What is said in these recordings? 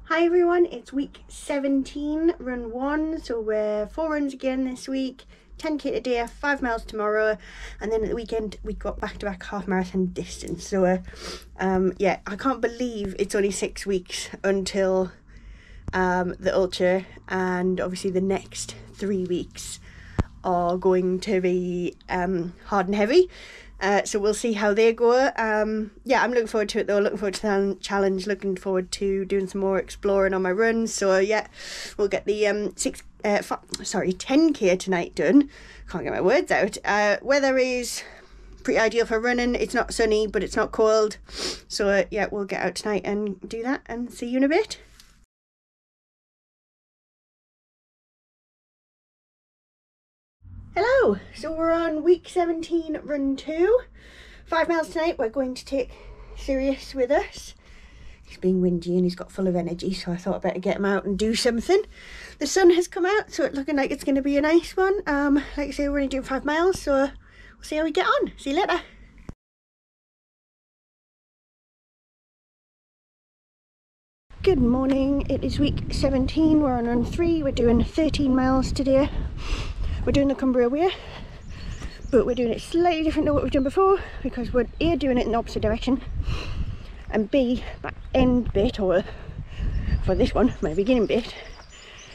Hi everyone, it's week 17, run 1, so we're 4 runs again this week, 10k today, 5 miles tomorrow, and then at the weekend we got back-to-back half marathon distance. So yeah, I can't believe it's only 6 weeks until the ultra, and obviously the next 3 weeks are going to be hard and heavy. So we'll see how they go. Yeah, I'm looking forward to it though, looking forward to the challenge, looking forward to doing some more exploring on my runs. So yeah, we'll get the 10k tonight done. Can't get my words out. Weather is pretty ideal for running. It's not sunny, but it's not cold. So yeah, we'll get out tonight and do that, and see you in a bit. Hello, so we're on week 17, run 2. 5 miles tonight. We're going to take Sirius with us. He's being windy and he's got full of energy, so I thought I'd better get him out and do something. The sun has come out, so it's looking like it's going to be a nice one. Like I say, we're only doing 5 miles, so we'll see how we get on. See you later. Good morning, it is week 17, we're on run 3, we're doing 13 miles today. We're doing the Cumbria Way, but we're doing it slightly different to what we've done before, because we're A, doing it in the opposite direction, and B, my end bit, or for this one, my beginning bit,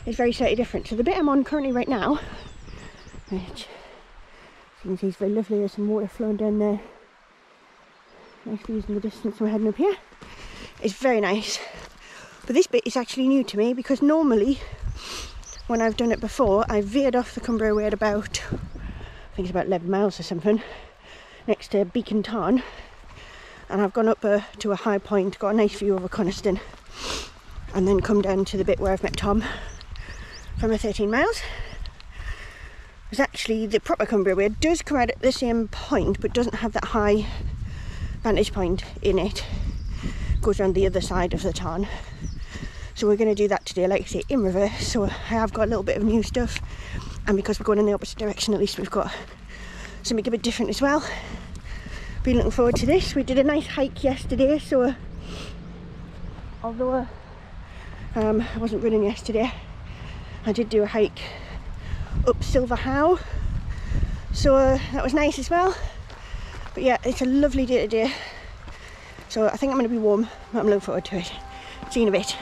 is very slightly different. So the bit I'm on currently right now, which you can see is very lovely, there's some water flowing down there, nice views in the distance, we're heading up here, it's very nice. But this bit is actually new to me, because normally when I've done it before, I veered off the Cumbria Way at about, I think it's about 11 miles or something, next to Beacon Tarn, and I've gone up to a high point, got a nice view over Coniston, and then come down to the bit where I've met Tom for my 13 miles. It's actually the proper Cumbria Way. It does come out at the same point, but doesn't have that high vantage point in it. It goes around the other side of the Tarn. So we're going to do that today, like I say, in reverse. So I have got a little bit of new stuff, and because we're going in the opposite direction, at least we've got something a bit different as well. Been looking forward to this. We did a nice hike yesterday, so although I wasn't running yesterday, I did do a hike up Silver How, so that was nice as well. But yeah, it's a lovely day today, so I think I'm going to be warm, but I'm looking forward to it. See you in a bit.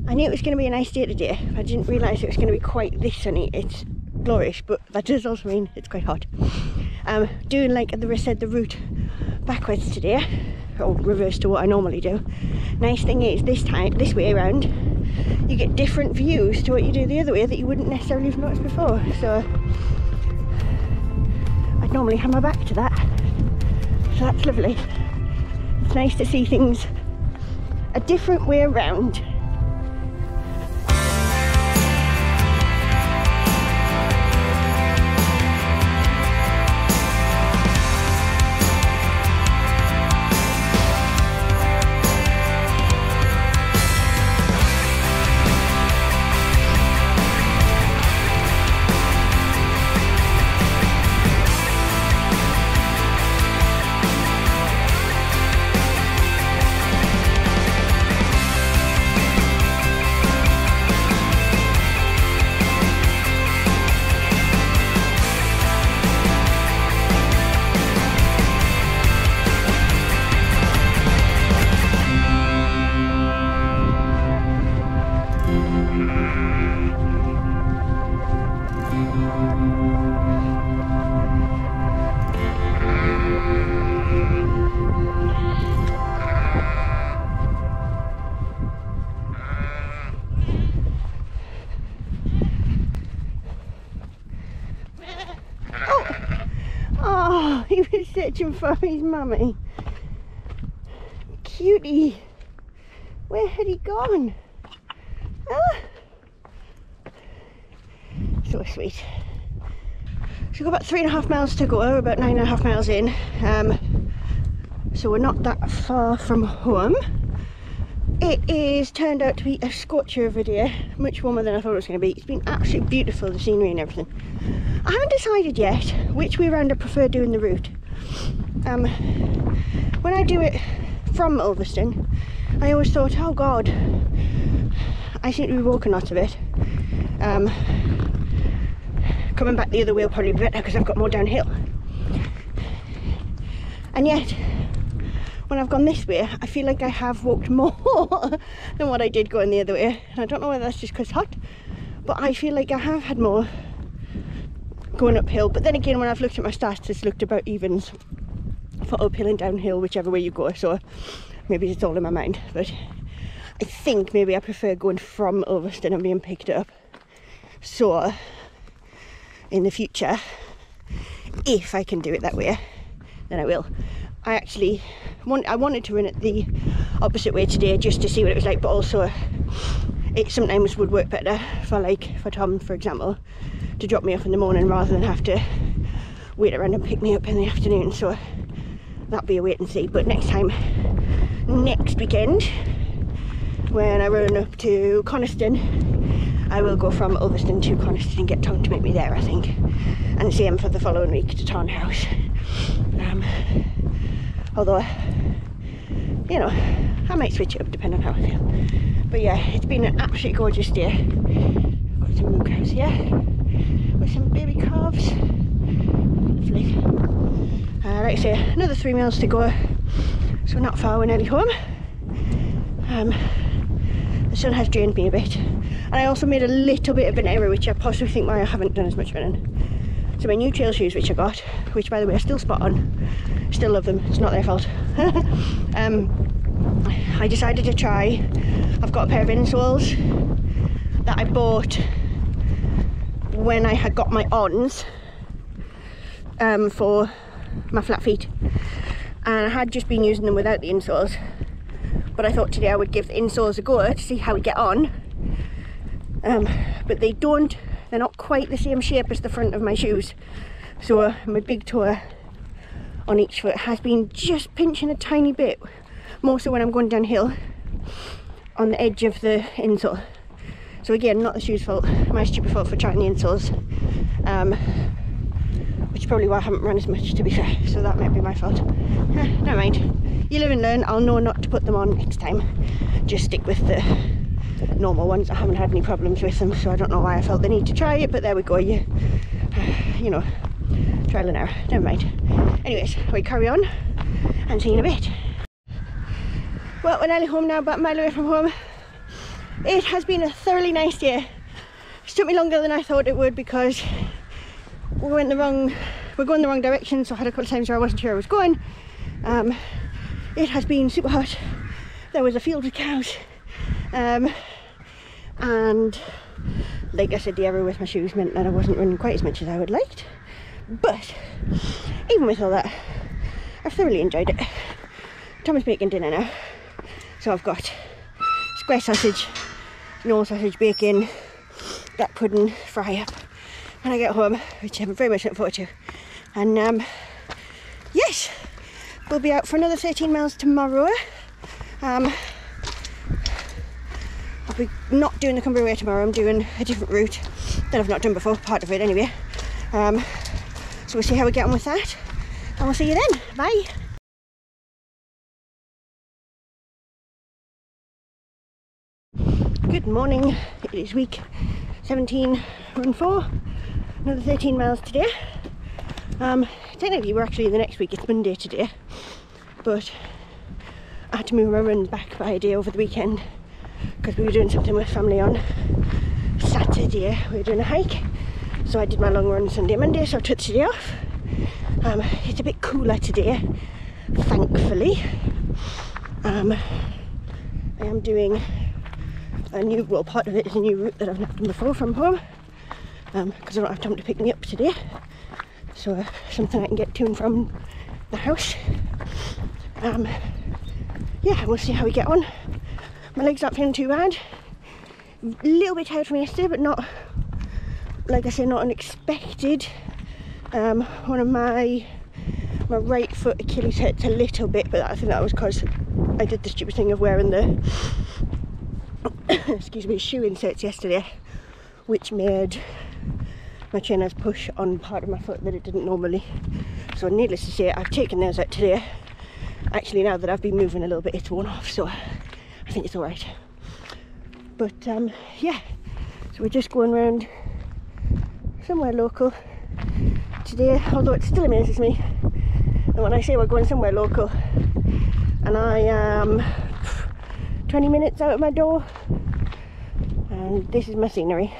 I knew it was going to be a nice day today. I didn't realise it was going to be quite this sunny. It's glorious, but that does also mean it's quite hot. Doing, like I said, the route backwards today, or reverse to what I normally do. Nice thing is, this way around, you get different views to what you do the other way that you wouldn't necessarily have noticed before. So I'd normally have my back to that. So that's lovely. It's nice to see things a different way around. Oh, he was searching for his mummy. Cutie. Where had he gone? Ah. So sweet. So we've got about 3.5 miles to go. We're about 9.5 miles in. So we're not that far from home. It is turned out to be a scorcher of a day, much warmer than I thought it was going to be. It's been absolutely beautiful, the scenery and everything. I haven't decided yet which way around I prefer doing the route. When I do it from Ulverston, I always thought, oh God, I seem to be walking lots of it. Coming back the other way will probably be better because I've got more downhill. And yet, when I've gone this way, I feel like I have walked more than what I did going the other way. And I don't know whether that's just because it's hot, but I feel like I have had more going uphill. But then again, when I've looked at my stats, it's looked about evens for uphill and downhill, whichever way you go. So maybe it's all in my mind. But I think maybe I prefer going from Ulverston and being picked up. So in the future, if I can do it that way, then I will. I actually wanted to run it the opposite way today just to see what it was like, but also it sometimes would work better for Tom, for example, to drop me off in the morning rather than have to wait around and pick me up in the afternoon. So that'll be a wait and see. But next weekend, when I run up to Coniston, I will go from Ulverston to Coniston and get Tom to meet me there, I think, and same for the following week to Tarnhouse. Although, you know, I might switch it up depending on how I feel. But yeah, it's been an absolutely gorgeous day. Got some moo cows here with some baby calves. Lovely. Like I say, another 3 miles to go, so we're not far, we're nearly home. The sun has drained me a bit, and I also made a little bit of an error, which I possibly think why I haven't done as much running. So my new trail shoes, which I got, which by the way are still spot on, still love them, it's not their fault. I decided to try, I've got a pair of insoles that I bought when I had got my ons for my flat feet, and I had just been using them without the insoles, but I thought today I would give the insoles a go to see how we get on. But they're not quite the same shape as the front of my shoes, so my big toe on each foot has been just pinching a tiny bit, more so when I'm going downhill, on the edge of the insole. So again, not the shoe's fault, my stupid fault for trying the insoles, which is probably why I haven't run as much, to be fair, so that might be my fault. Never mind, you live and learn. I'll know not to put them on next time, just stick with the normal ones. I haven't had any problems with them, so I don't know why I felt the need to try it, but there we go. You know, trial and error, never mind. Anyways, we carry on and see you in a bit. Well, we're nearly home now, about a mile away from home. It has been a thoroughly nice day. It took me longer than I thought it would because we're going the wrong direction, so I had a couple of times where I wasn't sure I was going. It has been super hot. There was a field of cows, and like I said, the error with my shoes meant that I wasn't running quite as much as I would liked. But even with all that, I've thoroughly enjoyed it. Thomas making dinner now. So I've got square sausage, normal sausage, bacon, that pudding, fry up when I get home, which I'm very much looking forward to. And yes, we'll be out for another 13 miles tomorrow. I'll be not doing the Cumbria Way tomorrow. I'm doing a different route that I've not done before, part of it anyway. So we'll see how we get on with that, and we'll see you then. Bye. Good morning. It is week 17, run 4. Another 13 miles today. Technically we're actually in the next week. It's Monday today, but I had to move my runs back by a day over the weekend because we were doing something with family on Saturday. We were doing a hike, so I did my long run Sunday, Monday, so I took today off. It's a bit cooler today, thankfully. I am doing a new, well, part of it is a new route that I've not done before from home, because I don't have time to pick me up today, so something I can get to and from the house. Yeah, we'll see how we get on. My legs aren't feeling too bad. A little bit tired from yesterday, but not, like I say, not unexpected. One of my right foot Achilles hurts a little bit, but I think that was because I did the stupid thing of wearing the excuse me, shoe inserts yesterday, which made my trainers push on part of my foot that it didn't normally. So needless to say, I've taken those out today. Actually, now that I've been moving a little bit, it's worn off, so I think it's alright. But yeah, so we're just going around somewhere local today, although it still amazes me that when I say we're going somewhere local and I am 20 minutes out of my door and this is my scenery.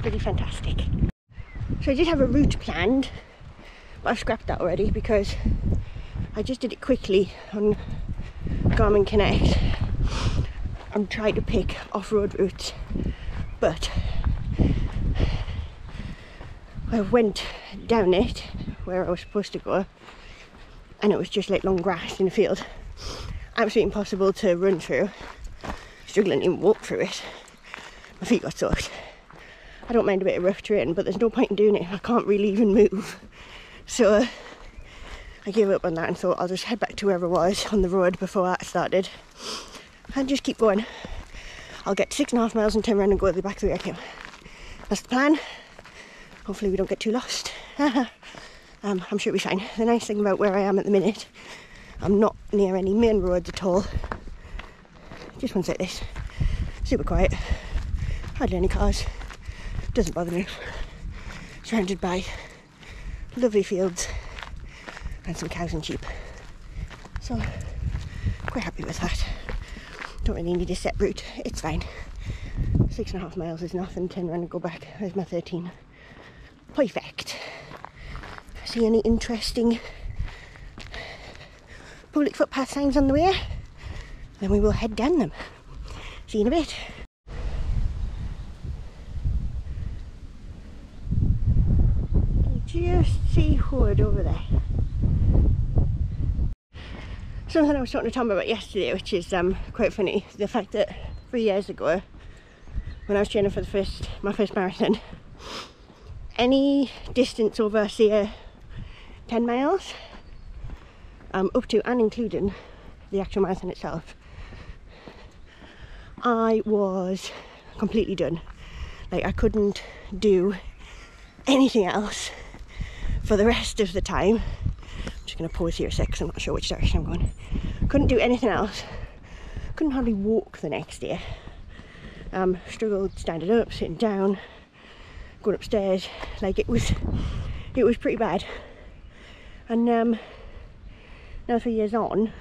Pretty fantastic. So I did have a route planned, but I've scrapped that already because I just did it quickly on Garmin Connect. I'm trying to pick off-road routes, but I went down it where I was supposed to go and it was just like long grass in a field. Absolutely impossible to run through. Struggling to even walk through it. My feet got soaked. I don't mind a bit of rough terrain, but there's no point in doing it if I can't really even move. So I gave up on that and thought I'll just head back to wherever I was on the road before that started and just keep going. I'll get 6.5 miles and turn around and go back the way I came. That's the plan. Hopefully we don't get too lost. I'm sure it'll be fine. The nice thing about where I am at the minute, I'm not near any main roads at all. Just ones like this. Super quiet. Hardly any cars. Doesn't bother me. Surrounded by lovely fields and some cows and sheep. So, quite happy with that. Don't really need a set route. It's fine. 6.5 miles is nothing. Turn around and go back. There's my 13. Perfect. If I see any interesting public footpath signs on the way, then we will head down them. See you in a bit. Just see Hood over there. Something I was talking to Tom about yesterday, which is quite funny, the fact that 3 years ago, when I was training for my first marathon, any distance over, say, 10 miles, up to and including the actual marathon itself, I was completely done. Like, I couldn't do anything else for the rest of the time. I'm just going to pause here a sec because I'm not sure which direction I'm going. Couldn't do anything else. Couldn't hardly walk the next day. Struggled standing up, sitting down, going upstairs. Like, it was pretty bad. And now 3 years on,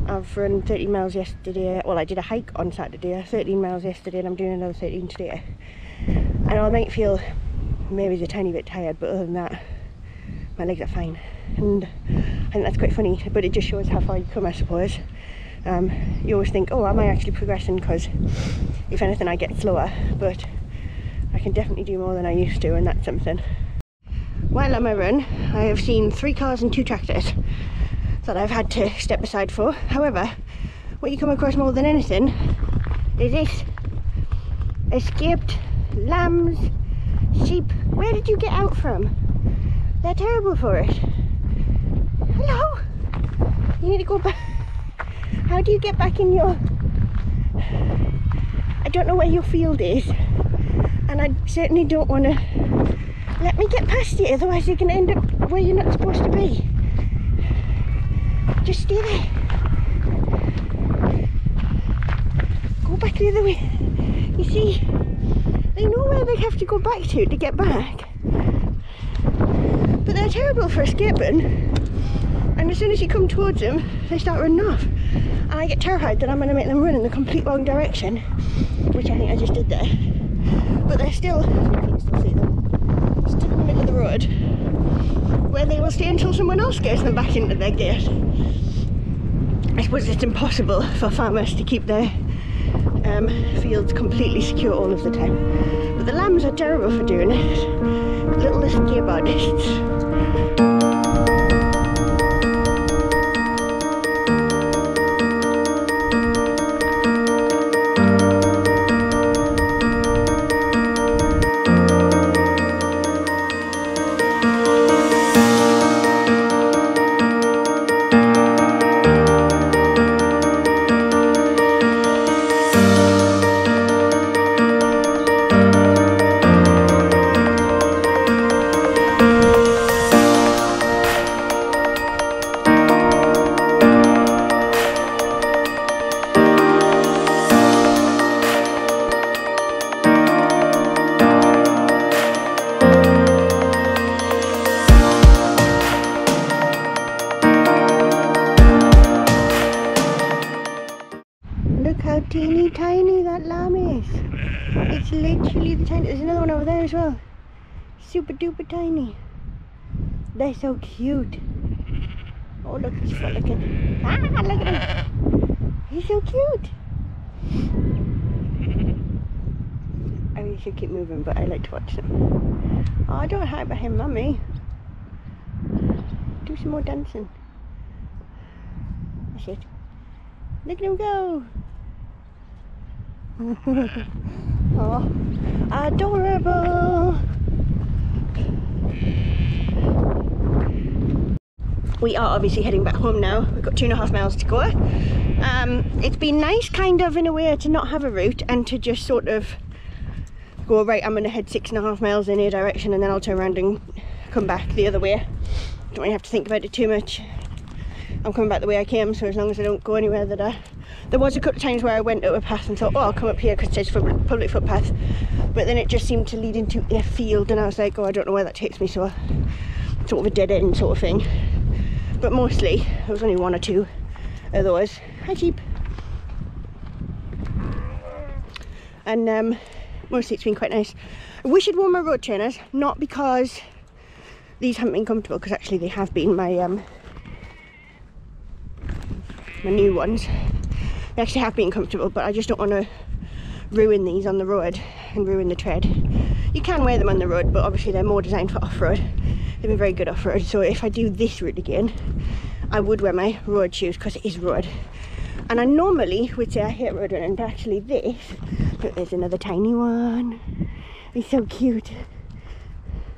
I've run 13 miles yesterday. Well, I did a hike on Saturday, 13 miles yesterday, and I'm doing another 13 today. I know I might feel maybe a tiny bit tired, but other than that, my legs are fine. And I think that's quite funny, but it just shows how far you come, I suppose. You always think, oh, am I actually progressing? Because if anything, I get slower, but I can definitely do more than I used to, and that's something. while on my run, I have seen 3 cars and 2 tractors that I've had to step aside for. However, what you come across more than anything is this: escaped lambs, sheep. Where did you get out from? They're terrible for it. Hello? You need to go back. How do you get back in your... I don't know where your field is, and I certainly don't want to let me get past you, otherwise you're going to end up where you're not supposed to be. Just stay there. Go back the other way. You see, they know where they have to go back to get back, but they're terrible for escaping, and as soon as you come towards them they start running off, and I get terrified that I'm going to make them run in the complete wrong direction, which I think I just did there. But they're still, you can still see them, still in the middle of the road, where they will stay until someone else gets them back into their gate. I suppose it's impossible for farmers to keep their fields completely secure all of the time, but the lambs are terrible for doing it. Little escape artists. Look how teeny tiny that lamb is. It's literally the tiny. There's another one over there as well. Super duper tiny. They're so cute. Oh look, he's frolicking. Ah, look at him. He's so cute. I really should keep moving, but I like to watch them. Oh, don't hide behind mummy. Do some more dancing. That's it. Look at him go. Oh, adorable. We are obviously heading back home now. We've got 2.5 miles to go. It's been nice kind of in a way to not have a route and to just sort of go, right, I'm going to head 6.5 miles in a direction and then I'll turn around and come back the other way. Don't really have to think about it too much. I'm coming back the way I came, so as long as I don't go anywhere that there was a couple of times where I went up a path and thought, oh, I'll come up here because it's public footpath, but then it just seemed to lead into a field and I was like, oh, I don't know where that takes me, so sort of a dead end sort of thing. But mostly there was only 1 or 2 of those. Hi sheep. And mostly it's been quite nice. I wish I'd worn my road trainers, not because these haven't been comfortable, because actually they have been. My new ones, they actually have been comfortable, but I just don't want to ruin these on the road and ruin the tread. You can wear them on the road, but obviously they're more designed for off-road. They've been very good off-road, so if I do this route again I would wear my road shoes because it is road. And I normally would say I hate road running, but actually this, look, there's another tiny one. He's so cute.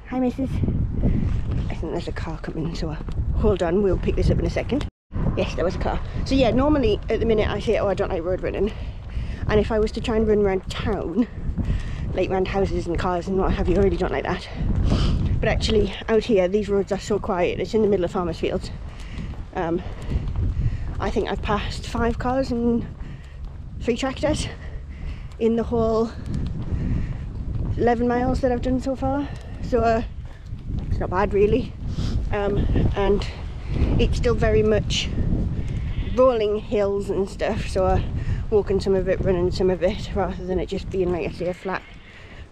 Hi missus. I think there's a car coming, so hold on, we'll pick this up in a second. Yes, there was a car. So yeah, normally at the minute I say, oh, I don't like road running, and if I was to try and run around town, like around houses and cars and what have you, I really don't like that. But actually out here these roads are so quiet. It's in the middle of farmers' fields. I think I've passed 5 cars and 3 tractors in the whole 11 miles that I've done so far, so it's not bad really. And it's still very much rolling hills and stuff, so walking some of it, running some of it, rather than it just being, like I say, a flat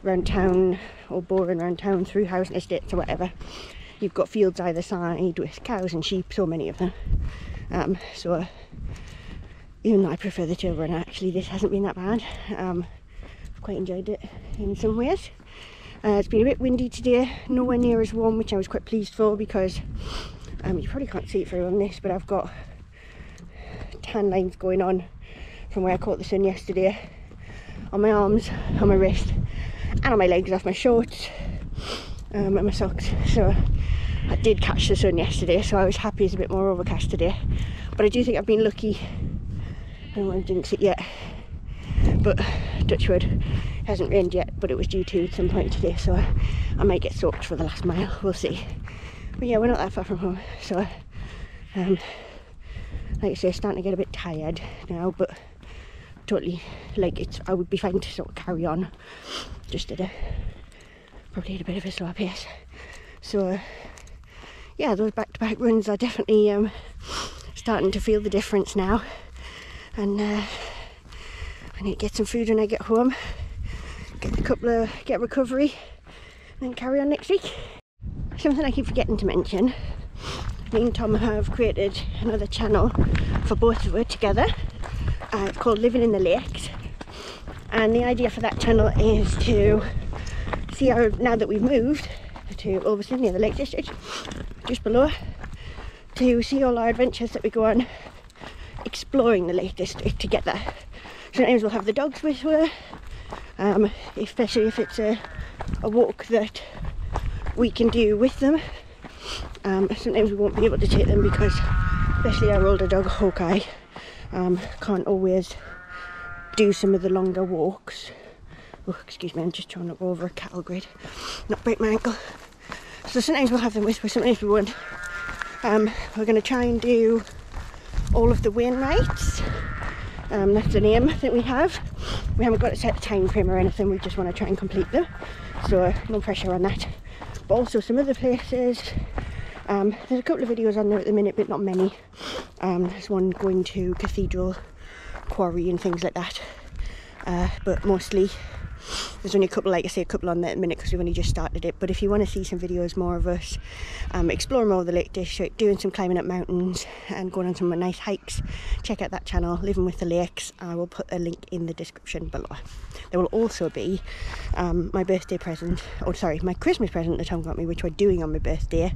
round town or boring round town through housing estates or whatever. You've got fields either side with cows and sheep, so many of them. So even though I prefer the trail run, actually this hasn't been that bad. I've quite enjoyed it in some ways. It's been a bit windy today, nowhere near as warm, which I was quite pleased for, because you probably can't see it very well on this, but I've got tan lines going on from where I caught the sun yesterday, on my arms, on my wrist, and on my legs off my shorts and my socks. So I did catch the sun yesterday, so I was happy it's a bit more overcast today. But I do think I've been lucky. I don't want to jinx it yet, but touch wood, it hasn't rained yet, but it was due to at some point today, so I might get soaked for the last mile, we'll see. But yeah, we're not that far from home, so like I say, starting to get a bit tired now, but totally, like, I would be fine to sort of carry on, just probably at a bit of a slower pace. So yeah, those back-to-back runs are definitely starting to feel the difference now, and I need to get some food when I get home, get recovery, and then carry on next week. Something I keep forgetting to mention, me and Tom have created another channel for both of us together. It's called Living in the Lakes, and the idea for that channel is to see how, now that we've moved to Uppbeat near the Lake District, just below, to see all our adventures that we go on exploring the Lake District together. Sometimes we'll have the dogs with her, especially if it's a walk that we can do with them. Sometimes we won't be able to take them because, especially our older dog Hawkeye, can't always do some of the longer walks. Oh, excuse me, I'm just trying to go over a cattle grid, not break my ankle. So sometimes we'll have them with us, sometimes we won't. We're going to try and do all of the Wainwrights. That's the name that we have. We haven't got a set time frame or anything, we just want to try and complete them. So no pressure on that. But also some other places. There's a couple of videos on there at the minute, but not many. There's one going to Cathedral Quarry and things like that. But mostly there's only a couple, like I say, a couple on there at the minute because we've only just started it. But if you want to see some videos more of us exploring more of the Lake District, doing some climbing up mountains and going on some nice hikes, check out that channel, Living with the Lakes. I will put a link in the description below. There will also be my birthday present, or sorry, my Christmas present that Tom got me, which we're doing on my birthday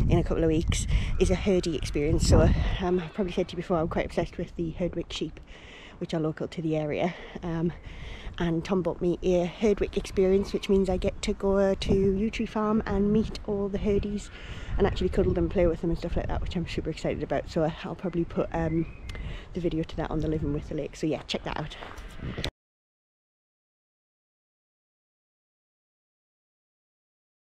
in a couple of weeks, is a herding experience. So I've probably said to you before, I'm quite obsessed with the Herdwick sheep, which are local to the area. And Tom bought me a Herdwick experience, which means I get to go to Yew Tree Farm and meet all the herdies and actually cuddle them, play with them and stuff like that, which I'm super excited about. So I'll probably put the video to that on the Living with the Lake. So yeah, check that out.